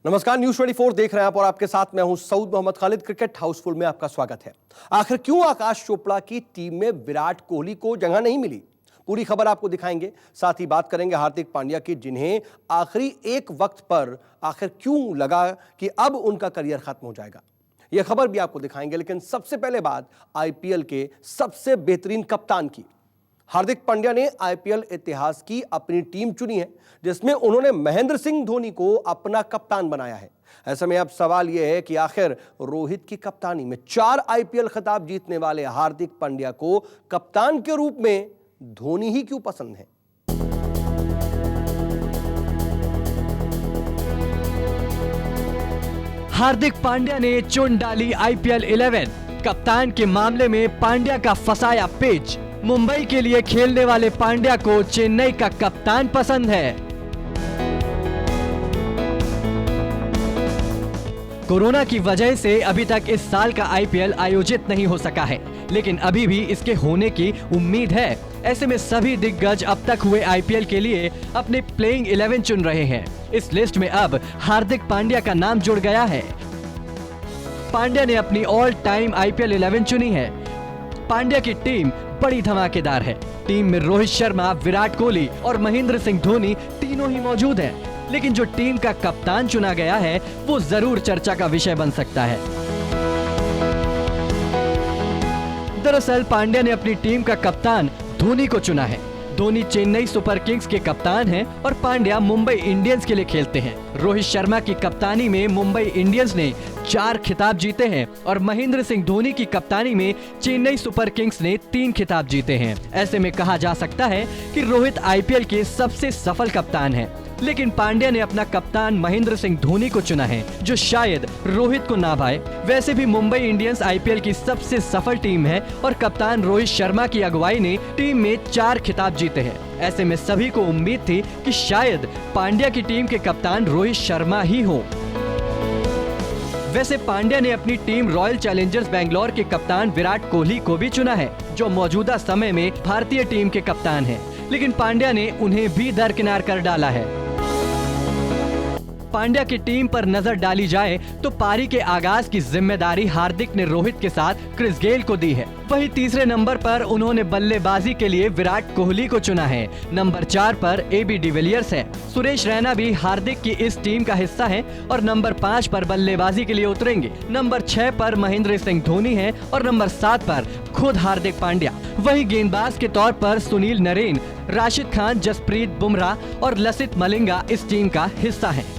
नमस्कार, न्यूज 24 देख रहे हैं आप और आपके साथ मैं हूं सऊद मोहम्मद खालिद। क्रिकेट हाउसफुल में आपका स्वागत है। आखिर क्यों आकाश चोपड़ा की टीम में विराट कोहली को जगह नहीं मिली, पूरी खबर आपको दिखाएंगे। साथ ही बात करेंगे हार्दिक पांड्या की, जिन्हें आखिरी एक वक्त पर आखिर क्यों लगा कि अब उनका करियर खत्म हो जाएगा, यह खबर भी आपको दिखाएंगे। लेकिन सबसे पहले बात आईपीएल के सबसे बेहतरीन कप्तान की। हार्दिक पांड्या ने आईपीएल इतिहास की अपनी टीम चुनी है, जिसमें उन्होंने महेंद्र सिंह धोनी को अपना कप्तान बनाया है। ऐसे में अब सवाल यह है कि आखिर रोहित की कप्तानी में 4 आईपीएल खिताब जीतने वाले हार्दिक पांड्या को कप्तान के रूप में धोनी ही क्यों पसंद है। हार्दिक पांड्या ने चुन डाली आईपीएल 11। कप्तान के मामले में पांड्या का फसाया पेच। मुंबई के लिए खेलने वाले पांड्या को चेन्नई का कप्तान पसंद है। कोरोना की वजह से अभी तक इस साल का आईपीएल आयोजित नहीं हो सका है, लेकिन अभी भी इसके होने की उम्मीद है। ऐसे में सभी दिग्गज अब तक हुए आईपीएल के लिए अपने प्लेइंग 11 चुन रहे हैं। इस लिस्ट में अब हार्दिक पांड्या का नाम जुड़ गया है। पांड्या ने अपनी ऑल टाइम आईपीएल 11 चुनी है। पांड्या की टीम बड़ी धमाकेदार है। टीम में रोहित शर्मा, विराट कोहली और महेंद्र सिंह धोनी तीनों ही मौजूद हैं। लेकिन जो टीम का कप्तान चुना गया है वो जरूर चर्चा का विषय बन सकता है। दरअसल पांड्या ने अपनी टीम का कप्तान धोनी को चुना है। धोनी चेन्नई सुपर किंग्स के कप्तान हैं और पांड्या मुंबई इंडियंस के लिए खेलते हैं। रोहित शर्मा की कप्तानी में मुंबई इंडियंस ने 4 खिताब जीते हैं और महेंद्र सिंह धोनी की कप्तानी में चेन्नई सुपर किंग्स ने 3 खिताब जीते हैं। ऐसे में कहा जा सकता है कि रोहित आईपीएल के सबसे सफल कप्तान हैं। लेकिन पांड्या ने अपना कप्तान महेंद्र सिंह धोनी को चुना है, जो शायद रोहित को ना भाए। वैसे भी मुंबई इंडियंस आईपीएल की सबसे सफल टीम है और कप्तान रोहित शर्मा की अगुवाई ने टीम में 4 खिताब जीते हैं। ऐसे में सभी को उम्मीद थी कि शायद पांड्या की टीम के कप्तान रोहित शर्मा ही हो। वैसे पांड्या ने अपनी टीम रॉयल चैलेंजर्स बेंगलोर के कप्तान विराट कोहली को भी चुना है, जो मौजूदा समय में भारतीय टीम के कप्तान हैं। लेकिन पांड्या ने उन्हें भी दरकिनार कर डाला है। पांड्या की टीम पर नजर डाली जाए तो पारी के आगाज की जिम्मेदारी हार्दिक ने रोहित के साथ क्रिस गेल को दी है। वहीं तीसरे नंबर पर उन्होंने बल्लेबाजी के लिए विराट कोहली को चुना है। नंबर 4 पर एबी डिविलियर्स है। सुरेश रैना भी हार्दिक की इस टीम का हिस्सा है और नंबर 5 पर बल्लेबाजी के लिए उतरेंगे। नंबर 6 पर महेंद्र सिंह धोनी है और नंबर 7 पर खुद हार्दिक पांड्या। वहीं गेंदबाज के तौर पर सुनील नरेन, राशिद खान, जसप्रीत बुमराह और लसित मलिंगा इस टीम का हिस्सा है।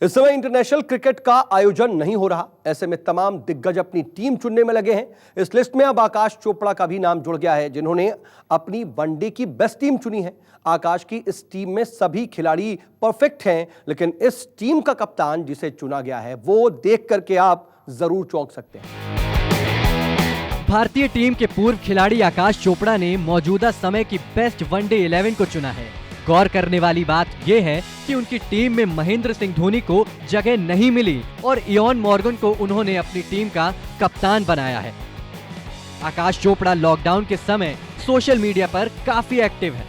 इस समय इंटरनेशनल क्रिकेट का आयोजन नहीं हो रहा। ऐसे में तमाम दिग्गज अपनी टीम चुनने में लगे हैं। इस लिस्ट में अब आकाश चोपड़ा का भी नाम जुड़ गया है, जिन्होंने अपनी वनडे की बेस्ट टीम चुनी है। आकाश की इस टीम में सभी खिलाड़ी परफेक्ट हैं, लेकिन इस टीम का कप्तान जिसे चुना गया है वो देख करके आप जरूर चौंक सकते हैं। भारतीय टीम के पूर्व खिलाड़ी आकाश चोपड़ा ने मौजूदा समय की बेस्ट वनडे 11 को चुना है। गौर करने वाली बात यह है कि उनकी टीम में महेंद्र सिंह धोनी को जगह नहीं मिली और इयोन मॉर्गन को उन्होंने अपनी टीम का कप्तान बनाया है। आकाश चोपड़ा लॉकडाउन के समय सोशल मीडिया पर काफी एक्टिव है।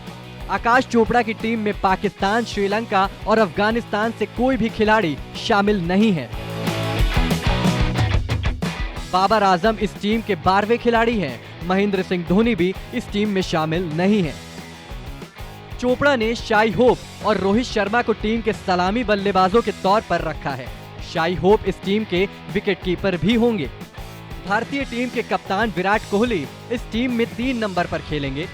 आकाश चोपड़ा की टीम में पाकिस्तान, श्रीलंका और अफगानिस्तान से कोई भी खिलाड़ी शामिल नहीं है। बाबर आजम इस टीम के 12वें खिलाड़ी हैं। महेंद्र सिंह धोनी भी इस टीम में शामिल नहीं है। चोपड़ा ने शाई होप और रोहित शर्मा को टीम के सलामी बल्लेबाजों के तौर पर रखा है। शाई होप इस टीम के विकेटकीपर भी होंगे। भारतीय टीम के कप्तान विराट कोहली इस टीम में 3 नंबर पर खेलेंगे,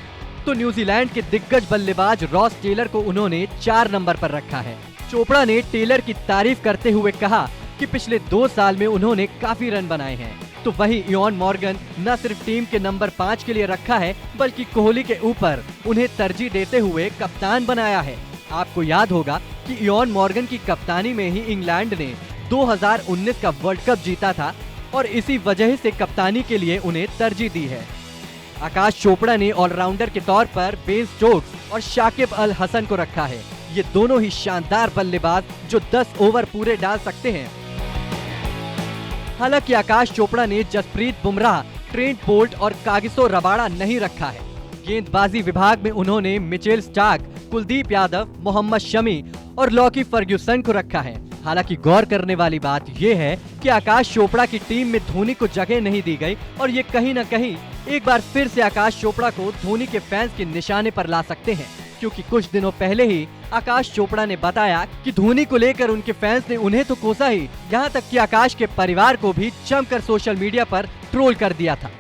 तो न्यूजीलैंड के दिग्गज बल्लेबाज रॉस टेलर को उन्होंने 4 नंबर पर रखा है। चोपड़ा ने टेलर की तारीफ करते हुए कहा कि पिछले 2 साल में उन्होंने काफी रन बनाए हैं। तो वहीं इयोन मॉर्गन न सिर्फ टीम के नंबर 5 के लिए रखा है, बल्कि कोहली के ऊपर उन्हें तरजीह देते हुए कप्तान बनाया है। आपको याद होगा कि इयोन मॉर्गन की कप्तानी में ही इंग्लैंड ने 2019 का वर्ल्ड कप जीता था और इसी वजह से कप्तानी के लिए उन्हें तरजीह दी है। आकाश चोपड़ा ने ऑलराउंडर के तौर पर बेन स्टोक्स और शाकिब अल हसन को रखा है। ये दोनों ही शानदार बल्लेबाज जो 10 ओवर पूरे डाल सकते हैं। हालांकि आकाश चोपड़ा ने जसप्रीत बुमराह, ट्रेंट बोल्ट और कागिसो रबाड़ा नहीं रखा है। गेंदबाजी विभाग में उन्होंने मिचेल स्टार्क, कुलदीप यादव, मोहम्मद शमी और लॉकी फर्ग्यूसन को रखा है। हालांकि गौर करने वाली बात यह है कि आकाश चोपड़ा की टीम में धोनी को जगह नहीं दी गई और ये कहीं न कहीं एक बार फिर से आकाश चोपड़ा को धोनी के फैंस के निशाने पर ला सकते हैं, क्योंकि कुछ दिनों पहले ही आकाश चोपड़ा ने बताया कि धोनी को लेकर उनके फैंस ने उन्हें तो कोसा ही, यहाँ तक कि आकाश के परिवार को भी जमकर सोशल मीडिया पर ट्रोल कर दिया था।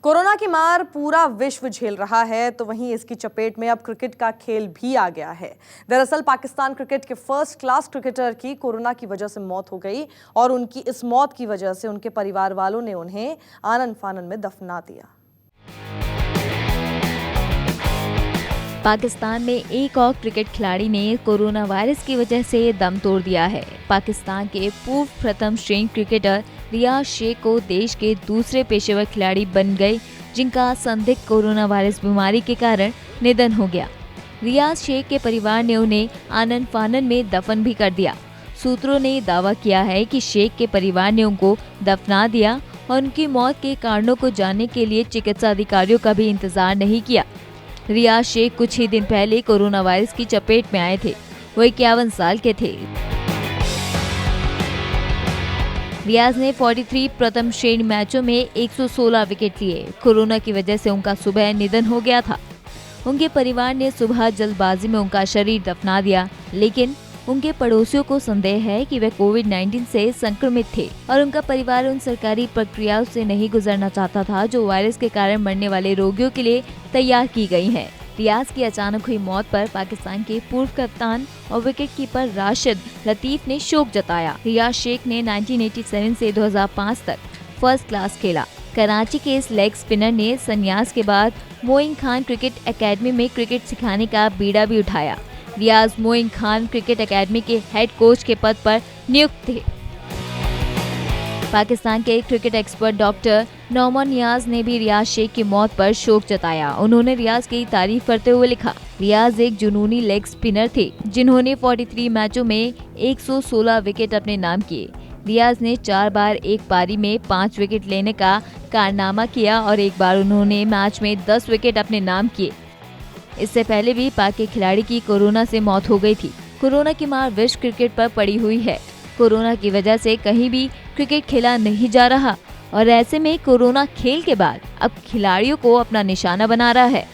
कोरोना की मार पूरा विश्व झेल रहा है, तो वहीं इसकी चपेट में अब क्रिकेट का खेल भी आ गया है। दरअसल पाकिस्तान क्रिकेट के फर्स्ट क्लास क्रिकेटर की कोरोना की वजह से मौत हो गई और उनकी इस मौत की वजह से उनके परिवार वालों ने उन्हें आनन फानन में दफना दिया। पाकिस्तान में एक और क्रिकेट खिलाड़ी ने कोरोना वायरस की वजह से दम तोड़ दिया है। पाकिस्तान के पूर्व प्रथम श्रेणी क्रिकेटर रियाज शेख को देश के दूसरे पेशेवर खिलाड़ी बन गए, जिनका संदिग्ध कोरोना वायरस बीमारी के कारण निधन हो गया। रियाज शेख के परिवार ने उन्हें आनन फानन में दफन भी कर दिया। सूत्रों ने दावा किया है कि शेख के परिवार ने उनको दफना दिया और उनकी मौत के कारणों को जानने के लिए चिकित्सा अधिकारियों का भी इंतजार नहीं किया। रियाज शेख कुछ ही दिन पहले कोरोना वायरस की चपेट में आए थे। वो 51 साल के थे। रियाज ने 43 प्रथम श्रेणी मैचों में 116 विकेट लिए। कोरोना की वजह से उनका सुबह निधन हो गया था। उनके परिवार ने सुबह जल्दबाजी में उनका शरीर दफना दिया, लेकिन उनके पड़ोसियों को संदेह है कि वे कोविड-19 से संक्रमित थे और उनका परिवार उन सरकारी प्रक्रियाओं से नहीं गुजरना चाहता था जो वायरस के कारण मरने वाले रोगियों के लिए तैयार की गई हैं। रियाज की अचानक हुई मौत पर पाकिस्तान के पूर्व कप्तान और विकेट कीपर राशिद लतीफ ने शोक जताया। रियाज शेख ने 1987 से 2005 तक फर्स्ट क्लास खेला। कराची के इस लेग स्पिनर ने संन्यास के बाद मोइन खान क्रिकेट एकेडमी में क्रिकेट सिखाने का बीड़ा भी उठाया। रियाज मोइन खान क्रिकेट एकेडमी के हेड कोच के पद पर नियुक्त थे। पाकिस्तान के क्रिकेट एक्सपर्ट डॉक्टर नौमान नियाज ने भी रियाज शेख की मौत पर शोक जताया। उन्होंने रियाज की तारीफ करते हुए लिखा, रियाज एक जुनूनी लेग स्पिनर थे जिन्होंने 43 मैचों में 116 विकेट अपने नाम किए। रियाज ने 4 बार एक पारी में 5 विकेट लेने का कारनामा किया और एक बार उन्होंने मैच में 10 विकेट अपने नाम किए। इससे पहले भी पाक के खिलाड़ी की कोरोना से मौत हो गई थी। कोरोना की मार विश्व क्रिकेट पर पड़ी हुई है। कोरोना की वजह से कहीं भी क्रिकेट खेला नहीं जा रहा और ऐसे में कोरोना खेल के बाद अब खिलाड़ियों को अपना निशाना बना रहा है।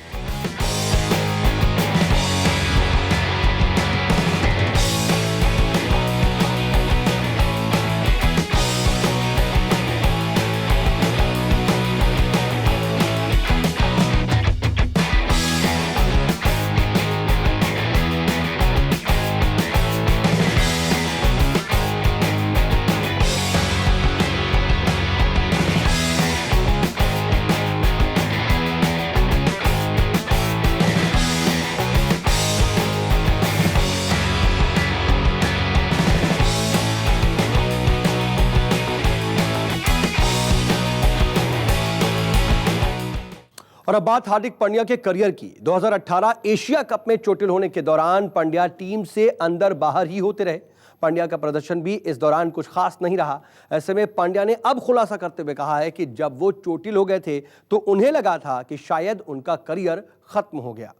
और अब बात हार्दिक पांड्या के करियर की। 2018 एशिया कप में चोटिल होने के दौरान पांड्या टीम से अंदर बाहर ही होते रहे। पांड्या का प्रदर्शन भी इस दौरान कुछ खास नहीं रहा। ऐसे में पांड्या ने अब खुलासा करते हुए कहा है कि जब वो चोटिल हो गए थे तो उन्हें लगा था कि शायद उनका करियर खत्म हो गया।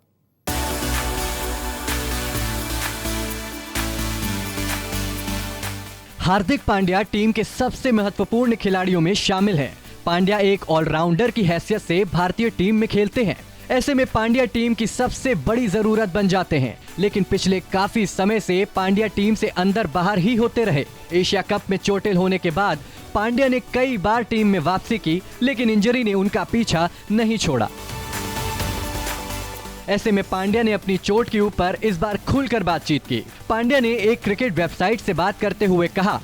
हार्दिक पांड्या टीम के सबसे महत्वपूर्ण खिलाड़ियों में शामिल हैं। पांड्या एक ऑलराउंडर की हैसियत से भारतीय टीम में खेलते हैं। ऐसे में पांड्या टीम की सबसे बड़ी जरूरत बन जाते हैं, लेकिन पिछले काफी समय से पांड्या टीम से अंदर बाहर ही होते रहे। एशिया कप में चोटिल होने के बाद पांड्या ने कई बार टीम में वापसी की, लेकिन इंजरी ने उनका पीछा नहीं छोड़ा। ऐसे में पांड्या ने अपनी चोट के ऊपर इस बार खुलकर बातचीत की। पांड्या ने एक क्रिकेट वेबसाइट से बात करते हुए कहा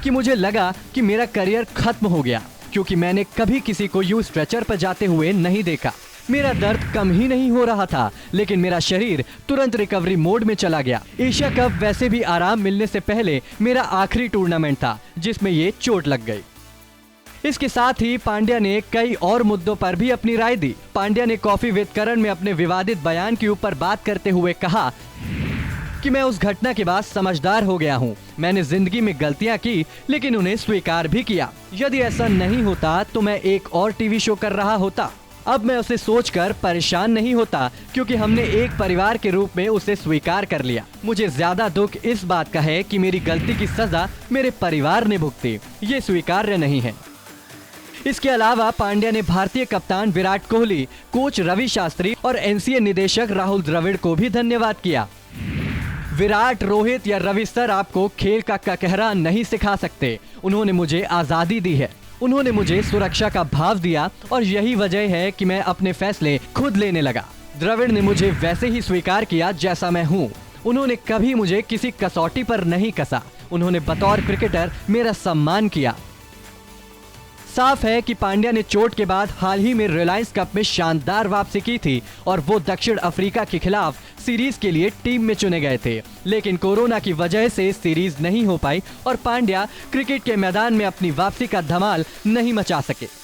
कि मुझे लगा कि मेरा करियर खत्म हो गया, क्योंकि मैंने कभी किसी को यूं स्ट्रेचर पर जाते हुए नहीं देखा। मेरा दर्द कम ही नहीं हो रहा था, लेकिन मेरा शरीर तुरंत रिकवरी मोड में चला गया। एशिया कप वैसे भी आराम मिलने से पहले मेरा आखिरी टूर्नामेंट था जिसमें ये चोट लग गई। इसके साथ ही पांड्या ने कई और मुद्दों पर भी अपनी राय दी। पांड्या ने कॉफी विद करण में अपने विवादित बयान के ऊपर बात करते हुए कहा कि मैं उस घटना के बाद समझदार हो गया हूँ। मैंने जिंदगी में गलतियाँ की, लेकिन उन्हें स्वीकार भी किया। यदि ऐसा नहीं होता तो मैं एक और टीवी शो कर रहा होता। अब मैं उसे सोचकर परेशान नहीं होता, क्योंकि हमने एक परिवार के रूप में उसे स्वीकार कर लिया। मुझे ज्यादा दुख इस बात का है कि मेरी गलती की सजा मेरे परिवार ने भुगती। ये स्वीकार्य नहीं है। इसके अलावा पांड्या ने भारतीय कप्तान विराट कोहली, कोच रवि शास्त्री और एनसीए निदेशक राहुल द्रविड़ को भी धन्यवाद किया। विराट, रोहित या रवि सर आपको खेल का ककहरा नहीं सिखा सकते। उन्होंने मुझे आजादी दी है, उन्होंने मुझे सुरक्षा का भाव दिया, और यही वजह है कि मैं अपने फैसले खुद लेने लगा। द्रविड़ ने मुझे वैसे ही स्वीकार किया जैसा मैं हूँ। उन्होंने कभी मुझे किसी कसौटी पर नहीं कसा। उन्होंने बतौर क्रिकेटर मेरा सम्मान किया। साफ है कि पांड्या ने चोट के बाद हाल ही में रिलायंस कप में शानदार वापसी की थी और वो दक्षिण अफ्रीका के खिलाफ सीरीज के लिए टीम में चुने गए थे, लेकिन कोरोना की वजह से सीरीज नहीं हो पाई और पांड्या क्रिकेट के मैदान में अपनी वापसी का धमाल नहीं मचा सके।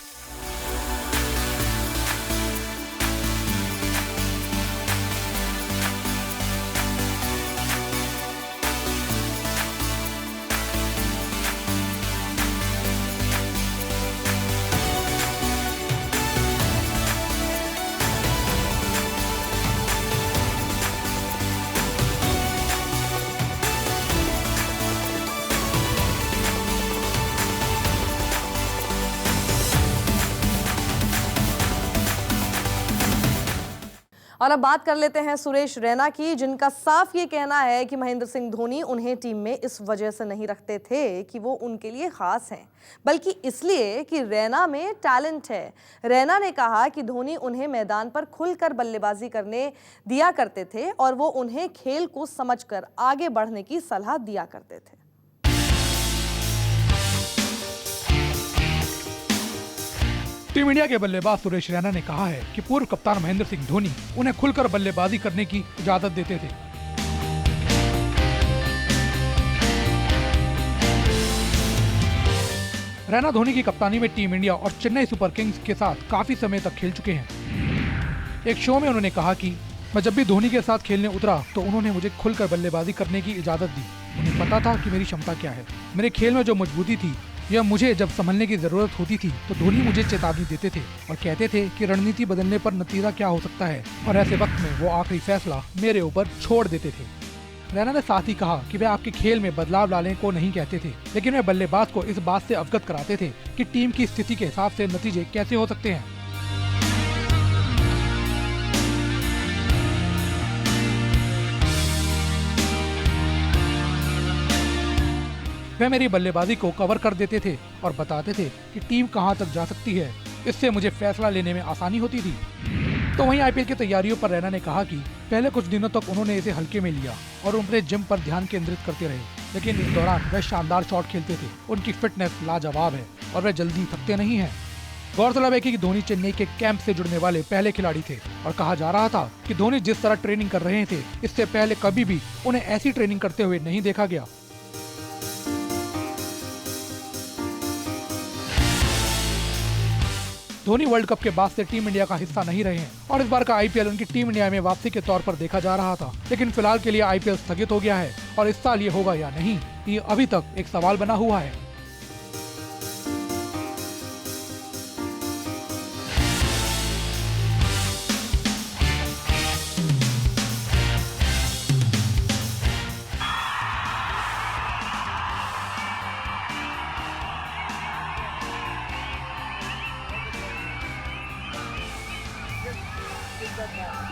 और अब बात कर लेते हैं सुरेश रैना की, जिनका साफ ये कहना है कि महेंद्र सिंह धोनी उन्हें टीम में इस वजह से नहीं रखते थे कि वो उनके लिए खास हैं, बल्कि इसलिए कि रैना में टैलेंट है। रैना ने कहा कि धोनी उन्हें मैदान पर खुलकर बल्लेबाजी करने दिया करते थे और वो उन्हें खेल को समझकर आगे बढ़ने की सलाह दिया करते थे। टीम इंडिया के बल्लेबाज सुरेश रैना ने कहा है कि पूर्व कप्तान महेंद्र सिंह धोनी उन्हें खुलकर बल्लेबाजी करने की इजाजत देते थे। रैना धोनी की कप्तानी में टीम इंडिया और चेन्नई सुपर किंग्स के साथ काफी समय तक खेल चुके हैं। एक शो में उन्होंने कहा कि मैं जब भी धोनी के साथ खेलने उतरा तो उन्होंने मुझे खुलकर बल्लेबाजी करने की इजाजत दी। उन्हें पता था कि मेरी क्षमता क्या है। मेरे खेल में जो मजबूती थी यह मुझे जब संभलने की जरूरत होती थी तो धोनी मुझे चेतावनी देते थे और कहते थे कि रणनीति बदलने पर नतीजा क्या हो सकता है, और ऐसे वक्त में वो आखिरी फैसला मेरे ऊपर छोड़ देते थे। रैना ने साथ ही कहा कि वे आपके खेल में बदलाव लाने को नहीं कहते थे, लेकिन वे बल्लेबाज को इस बात से अवगत कराते थे कि टीम की स्थिति के हिसाब से नतीजे कैसे हो सकते हैं। वे मेरी बल्लेबाजी को कवर कर देते थे और बताते थे कि टीम कहां तक जा सकती है। इससे मुझे फैसला लेने में आसानी होती थी। तो वहीं आईपीएल की तैयारियों पर रैना ने कहा कि पहले कुछ दिनों तक उन्होंने इसे हल्के में लिया और अपने जिम पर ध्यान केंद्रित करते रहे, लेकिन इस दौरान वे शानदार शॉट खेलते थे। उनकी फिटनेस लाजवाब है और वे जल्दी थकते नहीं हैं। गौरतलब है कि धोनी चेन्नई के कैंप से जुड़ने वाले पहले खिलाड़ी थे और कहा जा रहा था कि धोनी जिस तरह ट्रेनिंग कर रहे थे इससे पहले कभी भी उन्हें ऐसी ट्रेनिंग करते हुए नहीं देखा गया। धोनी वर्ल्ड कप के बाद से टीम इंडिया का हिस्सा नहीं रहे हैं और इस बार का आईपीएल उनकी टीम इंडिया में वापसी के तौर पर देखा जा रहा था, लेकिन फिलहाल के लिए आईपीएल स्थगित हो गया है और इस साल ये होगा या नहीं, ये अभी तक एक सवाल बना हुआ है। आदत है।